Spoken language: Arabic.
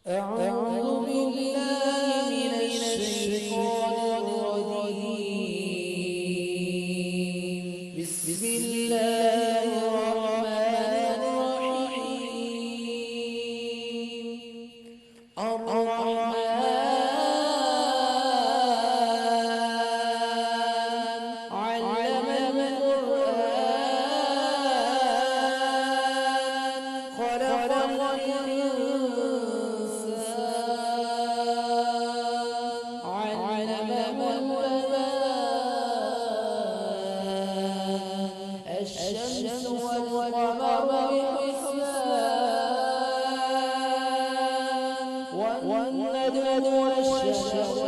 أعوذ بالله من الشيطان الرجيم. بسم الله الرحمن الرحيم. الرحمن علم القرآن خلق الإنسان علمه البيان الشمس والقمر بحسبان والنجم والشجر